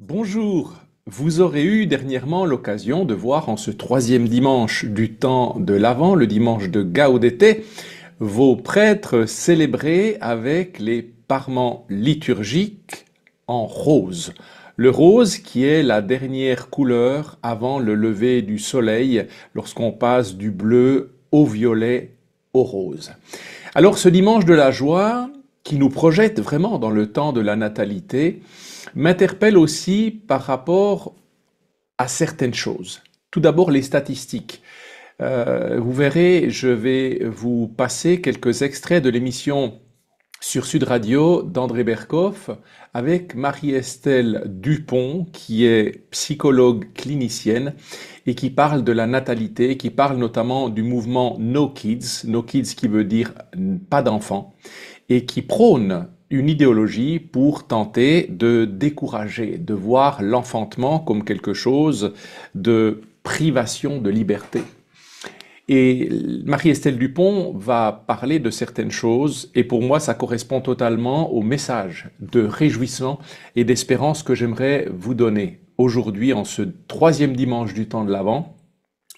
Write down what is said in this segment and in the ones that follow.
Bonjour, vous aurez eu dernièrement l'occasion de voir en ce troisième dimanche du temps de l'Avent, le dimanche de Gaudete, vos prêtres célébrer avec les parements liturgiques en rose. Le rose qui est la dernière couleur avant le lever du soleil lorsqu'on passe du bleu au violet au rose. Alors ce dimanche de la joie, qui nous projette vraiment dans le temps de la natalité, m'interpelle aussi par rapport à certaines choses. Tout d'abord, les statistiques. Vous verrez, je vais vous passer quelques extraits de l'émission sur Sud Radio d'André Berkoff avec Marie-Estelle Dupont, qui est psychologue clinicienne et qui parle de la natalité, qui parle notamment du mouvement No Kids qui veut dire pas d'enfants, et qui prône une idéologie pour tenter de décourager, de voir l'enfantement comme quelque chose de privation de liberté. Et Marie-Estelle Dupont va parler de certaines choses, et pour moi, ça correspond totalement au message de réjouissement et d'espérance que j'aimerais vous donner aujourd'hui, en ce troisième dimanche du temps de l'Avent,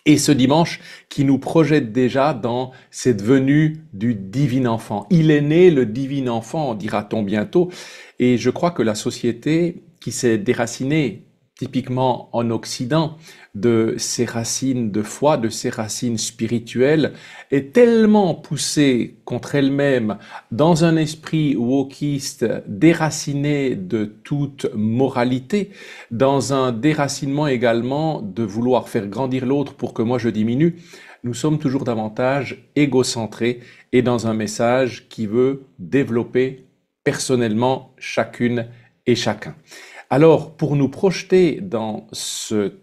et ce dimanche qui nous projette déjà dans cette venue du divin enfant. Il est né le divin enfant, dira-t-on bientôt, et je crois que la société qui s'est déracinée typiquement en Occident, de ses racines de foi, de ses racines spirituelles, est tellement poussée contre elle-même dans un esprit wokiste déraciné de toute moralité, dans un déracinement également de vouloir faire grandir l'autre pour que moi je diminue. Nous sommes toujours davantage égocentrés et dans un message qui veut développer personnellement chacune et chacun. Alors, pour nous projeter dans ce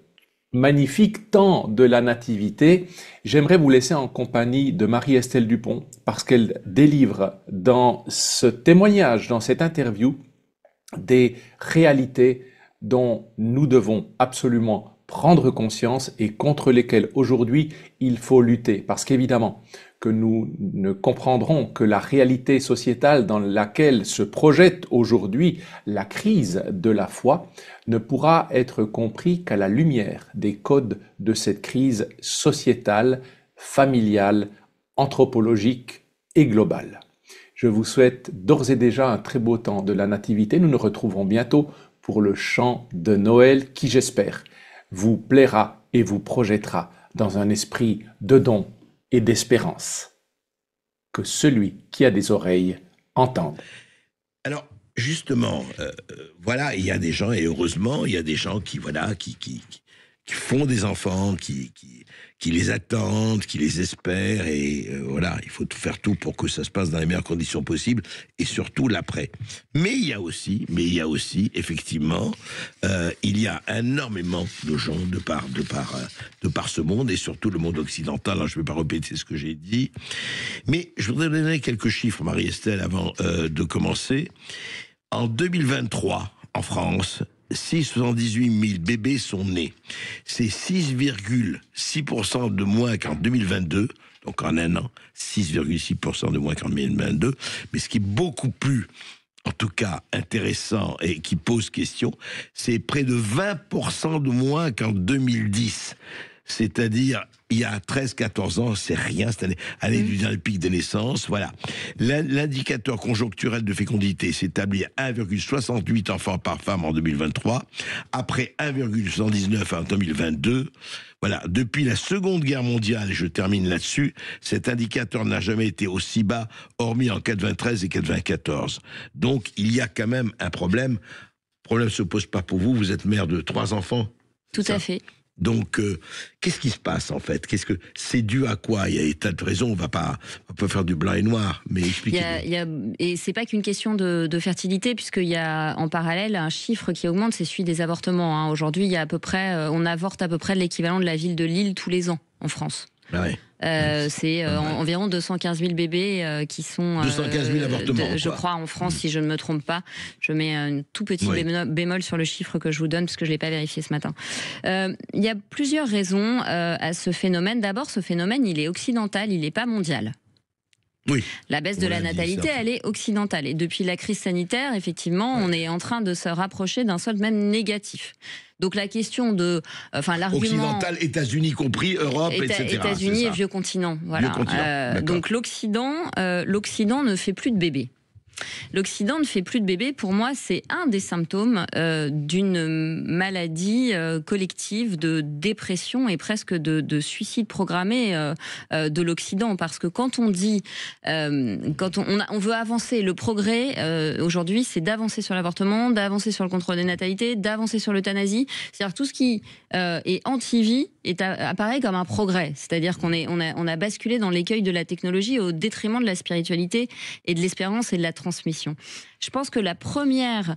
magnifique temps de la nativité, j'aimerais vous laisser en compagnie de Marie-Estelle Dupont, parce qu'elle délivre dans ce témoignage, dans cette interview, des réalités dont nous devons absolument prendre conscience et contre lesquelles aujourd'hui il faut lutter. Parce qu'évidemment, que nous ne comprendrons que la réalité sociétale dans laquelle se projette aujourd'hui la crise de la foi ne pourra être compris qu'à la lumière des codes de cette crise sociétale, familiale, anthropologique et globale. Je vous souhaite d'ores et déjà un très beau temps de la Nativité. Nous nous retrouverons bientôt pour le chant de Noël qui, j'espère, vous plaira et vous projettera dans un esprit de don et d'espérance. Que celui qui a des oreilles entende. Alors, justement, voilà, il y a des gens, et heureusement, il y a des gens qui, voilà, qui font des enfants, qui les attendent, qui les espèrent, et voilà, il faut faire tout pour que ça se passe dans les meilleures conditions possibles, et surtout l'après. Mais il y a aussi, effectivement, il y a énormément de gens de par ce monde, et surtout le monde occidental. Alors, je ne vais pas répéter ce que j'ai dit, mais je voudrais donner quelques chiffres, Marie-Estelle, avant de commencer. En 2023, en France, 678 000 bébés sont nés. C'est 6,6% de moins qu'en 2022, donc en un an, 6,6% de moins qu'en 2022. Mais ce qui est beaucoup plus, en tout cas, intéressant et qui pose question, c'est près de 20% de moins qu'en 2010. C'est-à-dire, il y a 13-14 ans, c'est rien, cette année du pic des naissances, voilà. L'indicateur conjoncturel de fécondité s'établit à 1,68 enfants par femme en 2023, après 1,79 en 2022. Voilà, depuis la Seconde Guerre mondiale, et je termine là-dessus, cet indicateur n'a jamais été aussi bas, hormis en 93 et 94. Donc, il y a quand même un problème. Le problème ne se pose pas pour vous, vous êtes mère de 3 enfants. Tout à fait. Donc, qu'est-ce qui se passe en fait? Qu'est-ce que c'est dû à quoi? Il y a des tas de raisons. On va pas faire du blanc et noir, mais expliquez-nous. Et c'est pas qu'une question de fertilité, puisqu'il y a en parallèle un chiffre qui augmente, c'est celui des avortements. Hein. Aujourd'hui, il y a à peu près, on avorte à peu près l'équivalent de la ville de Lille tous les ans en France. Ah ouais. C'est environ 215 000 bébés qui sont... 215 000 avortements. Je crois, en France, si je ne me trompe pas. Je mets un tout petit bémol sur le chiffre que je vous donne, parce que je ne l'ai pas vérifié ce matin. Il y a plusieurs raisons à ce phénomène. D'abord, ce phénomène, il est occidental, il n'est pas mondial. Oui. La baisse de la natalité, elle est occidentale. Et depuis la crise sanitaire, effectivement, on est en train de se rapprocher d'un solde même négatif. Donc la question de, l'argument occidental, États-Unis compris, Europe, etc. États-Unis et vieux continent. Voilà. Vieux continent, donc l'Occident ne fait plus de bébés. L'Occident ne fait plus de bébés. Pour moi, c'est un des symptômes d'une maladie collective de dépression et presque de suicide programmé de l'Occident. Parce que quand on dit, quand on veut avancer, le progrès aujourd'hui, c'est d'avancer sur l'avortement, d'avancer sur le contrôle des natalités, d'avancer sur l'euthanasie. C'est-à-dire tout ce qui est anti-vie apparaît comme un progrès. C'est-à-dire qu'on a basculé dans l'écueil de la technologie au détriment de la spiritualité et de l'espérance et de la transmission. Je pense que la première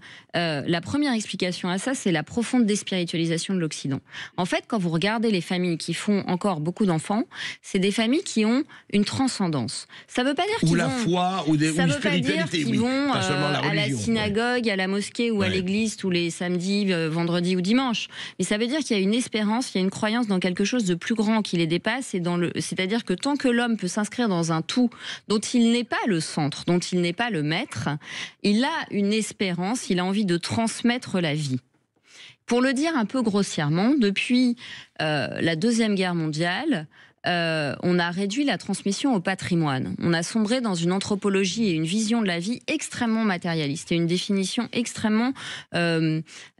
explication à ça, c'est la profonde déspiritualisation de l'Occident. En fait, quand vous regardez les familles qui font encore beaucoup d'enfants, c'est des familles qui ont une transcendance. Ça ne veut pas dire qu'ils la foi ou des ça ne veut pas dire qu'ils vont à la synagogue, à la mosquée ou à l'église tous les samedis, vendredis ou dimanches. Mais ça veut dire qu'il y a une espérance, il y a une croyance dans quelque chose de plus grand qui les dépasse. C'est-à-dire que tant que l'homme peut s'inscrire dans un tout dont il n'est pas le centre, dont il n'est pas le maître, il a une espérance, il a envie de transmettre la vie. Pour le dire un peu grossièrement, depuis la Deuxième Guerre mondiale, on a réduit la transmission au patrimoine. On a sombré dans une anthropologie et une vision de la vie extrêmement matérialiste et une définition extrêmement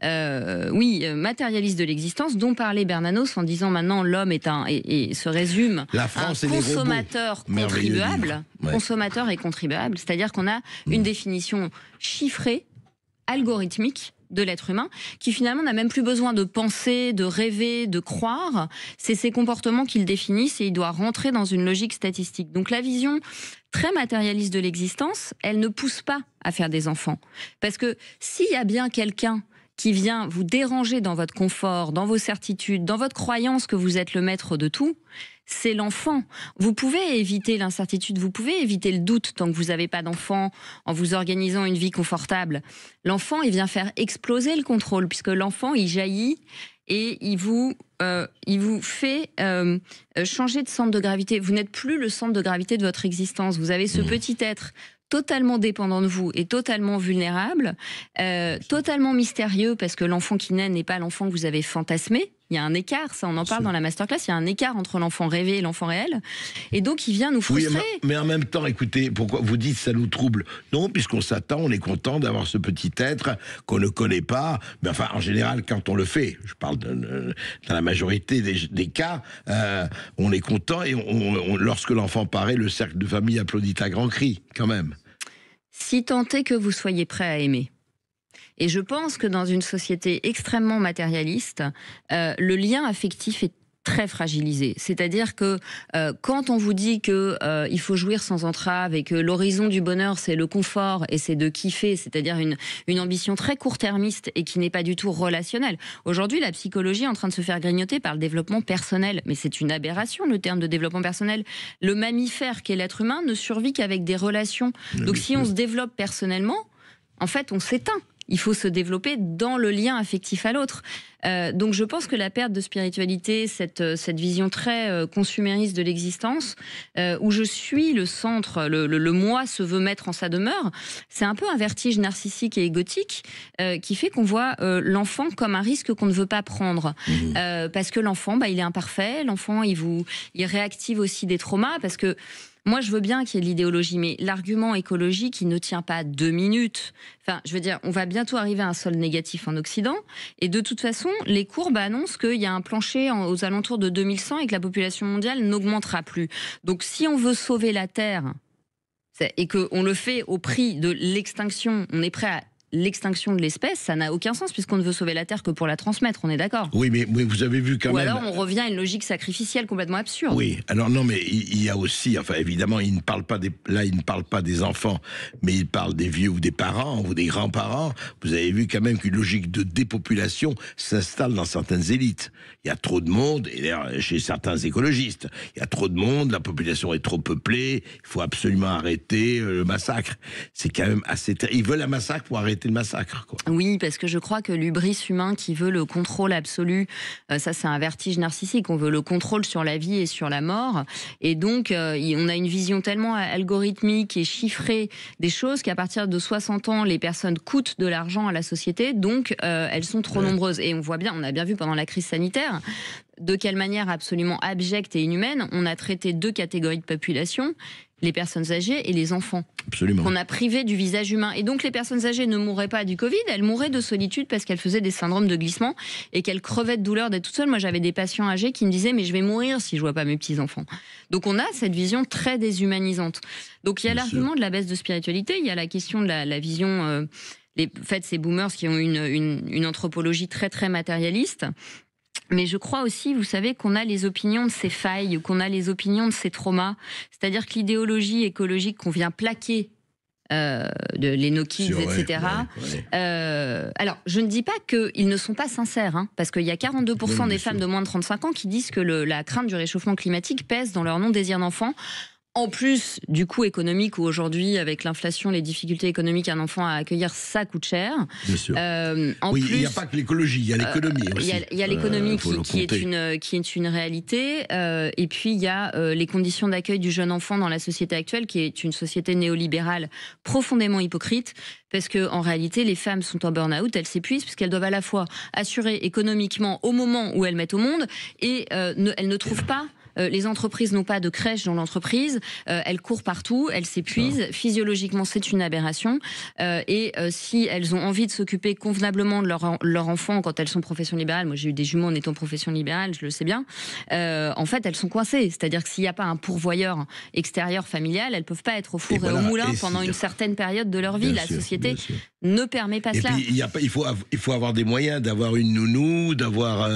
matérialiste de l'existence, dont parlait Bernanos en disant maintenant l'homme et se résume la France un consommateur contribuable, consommateur et contribuable, c'est-à-dire qu'on a une définition chiffrée, algorithmique de l'être humain, qui finalement n'a même plus besoin de penser, de rêver, de croire. C'est ses comportements qu'il définissent et il doit rentrer dans une logique statistique. Donc la vision très matérialiste de l'existence, elle ne pousse pas à faire des enfants. Parce que s'il y a bien quelqu'un qui vient vous déranger dans votre confort, dans vos certitudes, dans votre croyance que vous êtes le maître de tout, c'est l'enfant. Vous pouvez éviter l'incertitude, vous pouvez éviter le doute tant que vous n'avez pas d'enfant, en vous organisant une vie confortable. L'enfant, il vient faire exploser le contrôle, puisque l'enfant, il jaillit et il vous fait changer de centre de gravité. Vous n'êtes plus le centre de gravité de votre existence. Vous avez ce petit être totalement dépendant de vous et totalement vulnérable, totalement mystérieux, parce que l'enfant qui naît n'est pas l'enfant que vous avez fantasmé. Il y a un écart, ça on en parle dans la masterclass, il y a un écart entre l'enfant rêvé et l'enfant réel, et donc il vient nous frustrer. Oui, mais en même temps, écoutez, pourquoi vous dites ça nous trouble? Non, puisqu'on s'attend, on est content d'avoir ce petit être qu'on ne connaît pas, mais enfin, en général, quand on le fait, je parle dans la majorité des cas, on est content, et lorsque l'enfant paraît, le cercle de famille applaudit à grands cris, quand même. Si tant est que vous soyez prêt à aimer. Et je pense que dans une société extrêmement matérialiste, le lien affectif est très fragilisé. C'est-à-dire que quand on vous dit que il faut jouir sans entrave et que l'horizon du bonheur, c'est le confort et c'est de kiffer, c'est-à-dire une ambition très court-termiste et qui n'est pas du tout relationnelle. Aujourd'hui, la psychologie est en train de se faire grignoter par le développement personnel. Mais c'est une aberration, le terme de développement personnel. Le mammifère qu'est l'être humain ne survit qu'avec des relations. Donc si on se développe personnellement, en fait, on s'éteint. Il faut se développer dans le lien affectif à l'autre. Donc je pense que la perte de spiritualité, cette vision très consumériste de l'existence, où je suis le centre, le moi se veut mettre en sa demeure, c'est un peu un vertige narcissique et égotique qui fait qu'on voit l'enfant comme un risque qu'on ne veut pas prendre. Parce que l'enfant, il est imparfait, l'enfant il réactive aussi des traumas, parce que moi, je veux bien qu'il y ait de l'idéologie, mais l'argument écologique, il ne tient pas 2 minutes. Enfin, je veux dire, on va bientôt arriver à un solde négatif en Occident, et de toute façon, les courbes annoncent qu'il y a un plancher aux alentours de 2100 et que la population mondiale n'augmentera plus. Donc, si on veut sauver la Terre, et qu'on le fait au prix de l'extinction, on est prêt à l'extinction de l'espèce, ça n'a aucun sens puisqu'on ne veut sauver la Terre que pour la transmettre, on est d'accord? Oui, mais vous avez vu quand même... Ou alors on revient à une logique sacrificielle complètement absurde. Oui, alors non, mais il y a aussi, enfin évidemment, il ne parle pas des enfants, mais il parle des vieux ou des parents ou des grands-parents. Vous avez vu quand même qu'une logique de dépopulation s'installe dans certaines élites. Il y a trop de monde, et d'ailleurs chez certains écologistes, il y a trop de monde, la population est trop peuplée, il faut absolument arrêter le massacre. C'est quand même assez... Ils veulent un massacre pour arrêter arrêter le massacre, quoi. Oui, parce que je crois que l'hubris humain qui veut le contrôle absolu, ça c'est un vertige narcissique, on veut le contrôle sur la vie et sur la mort, et donc on a une vision tellement algorithmique et chiffrée des choses qu'à partir de 60 ans, les personnes coûtent de l'argent à la société, donc elles sont trop nombreuses. Et on a bien vu pendant la crise sanitaire, de quelle manière absolument abjecte et inhumaine on a traité 2 catégories de population, les personnes âgées et les enfants. Absolument. Qu'on a privé du visage humain. Et donc les personnes âgées ne mourraient pas du Covid, elles mouraient de solitude parce qu'elles faisaient des syndromes de glissement et qu'elles crevaient de douleur d'être toutes seules. Moi j'avais des patients âgés qui me disaient mais je vais mourir si je vois pas mes petits-enfants. Donc on a cette vision très déshumanisante. Donc il y a l'argument de la baisse de spiritualité, il y a la question de la vision... ces boomers qui ont une anthropologie très très matérialiste. Mais je crois aussi, vous savez, qu'on a les opinions de ces failles, qu'on a les opinions de ces traumas. C'est-à-dire que l'idéologie écologique qu'on vient plaquer, les no kids, etc. Alors, je ne dis pas qu'ils ne sont pas sincères, hein, parce qu'il y a 42% des femmes de moins de 35 ans qui disent que la crainte du réchauffement climatique pèse dans leur non-désir d'enfant. En plus du coût économique, où aujourd'hui, avec l'inflation, les difficultés économiques, un enfant à accueillir, ça coûte cher. Bien sûr. Oui, il n'y a pas que l'écologie, il y a l'économie aussi. Il y a l'économie qui est une réalité. Et puis, il y a les conditions d'accueil du jeune enfant dans la société actuelle, qui est une société néolibérale profondément hypocrite. Parce qu'en réalité, les femmes sont en burn-out, elles s'épuisent, puisqu'elles doivent à la fois assurer économiquement au moment où elles mettent au monde, et elles ne trouvent pas... les entreprises n'ont pas de crèche dans l'entreprise, elles courent partout, elles s'épuisent, physiologiquement c'est une aberration, et si elles ont envie de s'occuper convenablement de leur enfant quand elles sont profession libérale, moi j'ai eu des jumeaux en étant profession libérale, je le sais bien, en fait elles sont coincées, c'est-à-dire que s'il n'y a pas un pourvoyeur extérieur familial, elles ne peuvent pas être au four et au moulin pendant une certaine période de leur vie, la société ne permet pas cela. Et puis il faut avoir des moyens d'avoir une nounou, d'avoir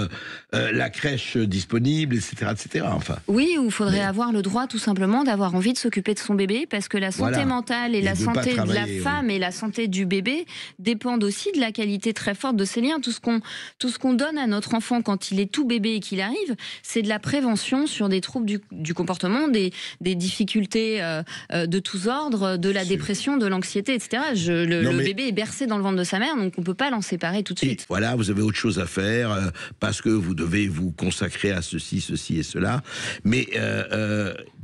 la crèche disponible, etc. etc. Enfin. Oui, ou il faudrait avoir le droit tout simplement d'avoir envie de s'occuper de son bébé, parce que la santé mentale et la santé de la femme et la santé du bébé dépendent aussi de la qualité très forte de ces liens. Tout ce qu'on donne à notre enfant quand il est tout bébé et qu'il arrive, c'est de la prévention sur des troubles du comportement, des difficultés de tous ordres, de la dépression, de l'anxiété, etc. Le bébé est bercé dans le ventre de sa mère, donc on ne peut pas l'en séparer tout de suite. Voilà, vous avez autre chose à faire parce que vous devez vous consacrer à ceci et cela. Mais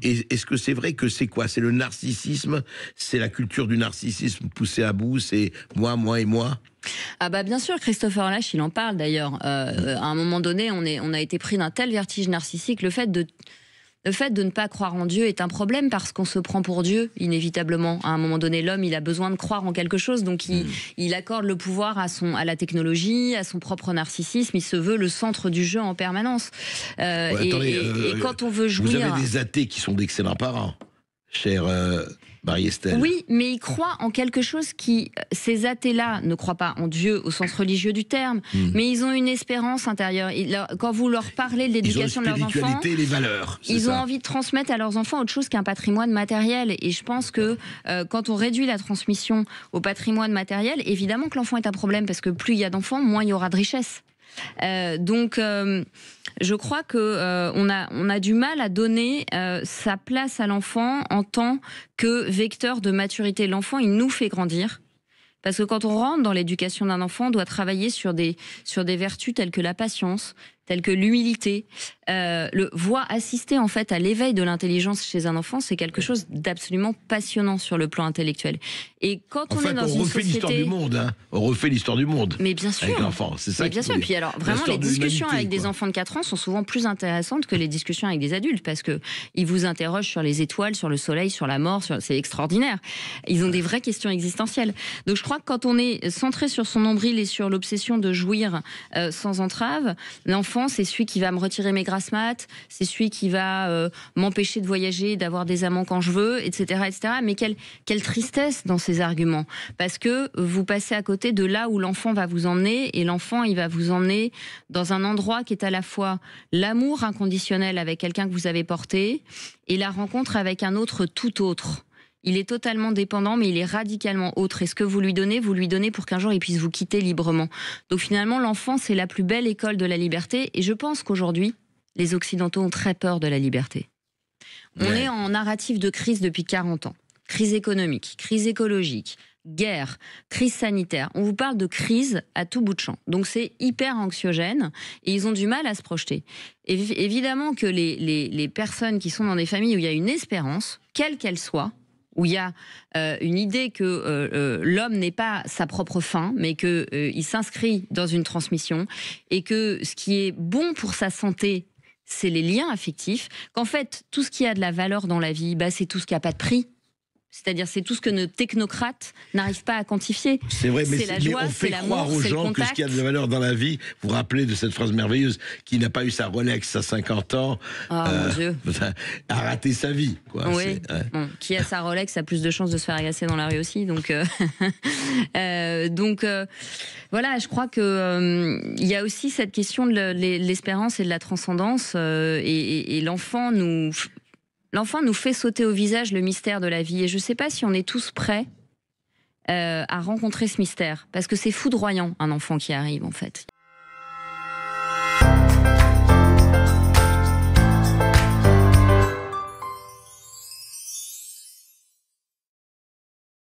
est-ce que c'est vrai que c'est quoi? C'est le narcissisme? C'est la culture du narcissisme poussée à bout? C'est moi, moi et moi? Ah bah bien sûr, Christopher Lasch, il en parle d'ailleurs. À un moment donné, on a été pris d'un tel vertige narcissique. Le fait de ne pas croire en Dieu est un problème parce qu'on se prend pour Dieu, inévitablement. À un moment donné, l'homme, il a besoin de croire en quelque chose, donc il accorde le pouvoir à la technologie, à son propre narcissisme. Il se veut le centre du jeu en permanence. Et quand on veut jouir... Vous avez des athées qui sont d'excellents parents, chère Marie-Estelle. Oui, mais ils croient en quelque chose qui... Ces athées-là ne croient pas en Dieu au sens religieux du terme, mais ils ont une espérance intérieure. Quand vous leur parlez de l'éducation de leurs enfants... les valeurs. Ils ont envie de transmettre à leurs enfants autre chose qu'un patrimoine matériel. Et je pense que quand on réduit la transmission au patrimoine matériel, évidemment que l'enfant est un problème, parce que plus il y a d'enfants, moins il y aura de richesse. Donc, je crois que on a du mal à donner sa place à l'enfant en tant que vecteur de maturité. L'enfant, il nous fait grandir. Parce que quand on rentre dans l'éducation d'un enfant, on doit travailler sur des vertus telles que la patience, telles que l'humilité. Assister en fait à l'éveil de l'intelligence chez un enfant, c'est quelque chose d'absolument passionnant sur le plan intellectuel. Et quand on est dans une société... refait l'histoire du monde, hein. On refait l'histoire du monde. Mais bien sûr. Avec l'enfant, c'est ça. Mais bien sûr. Et puis alors, vraiment, les discussions avec des enfants de 4 ans sont souvent plus intéressantes que les discussions avec des adultes, parce que ils vous interrogent sur les étoiles, sur le soleil, sur la mort. C'est extraordinaire. Ils ont des vraies questions existentielles. Donc je crois que quand on est centré sur son nombril et sur l'obsession de jouir sans entrave, l'enfant, c'est celui qui va me retirer mes grasses mat, c'est celui qui va m'empêcher de voyager, d'avoir des amants quand je veux, etc., etc. Mais quelle tristesse dans ces arguments, parce que vous passez à côté de là où l'enfant va vous emmener, et l'enfant, il va vous emmener dans un endroit qui est à la fois l'amour inconditionnel avec quelqu'un que vous avez porté et la rencontre avec un autre tout autre. Il est totalement dépendant, mais il est radicalement autre. Et ce que vous lui donnez pour qu'un jour il puisse vous quitter librement. Donc finalement, l'enfant, c'est la plus belle école de la liberté. Et je pense qu'aujourd'hui, les Occidentaux ont très peur de la liberté. On est en narratif de crise depuis 40 ans. Crise économique, crise écologique, guerre, crise sanitaire. On vous parle de crise à tout bout de champ. Donc c'est hyper anxiogène et ils ont du mal à se projeter. Évidemment que les personnes qui sont dans des familles où il y a une espérance, quelle qu'elle soit, où il y a une idée que l'homme n'est pas sa propre fin, mais qu'il s'inscrit dans une transmission, et que ce qui est bon pour sa santé, c'est les liens affectifs, qu'en fait, tout ce qui a de la valeur dans la vie, bah, c'est tout ce qui n'a pas de prix. C'est-à-dire, c'est tout ce que nos technocrates n'arrivent pas à quantifier. C'est vrai, mais, la joie, on fait croire aux c'est gens que ce qui a de la valeur dans la vie, vous vous rappelez de cette phrase merveilleuse, qui n'a pas eu sa Rolex à 50 ans, mon Dieu, a raté sa vie. Quoi. Oui, bon, qui a sa Rolex a plus de chances de se faire agacer dans la rue aussi. Donc, voilà, je crois que il y a aussi cette question de l'espérance et de la transcendance, et l'enfant nous fait sauter au visage le mystère de la vie. Et je ne sais pas si on est tous prêts à rencontrer ce mystère. Parce que c'est foudroyant, un enfant qui arrive, en fait.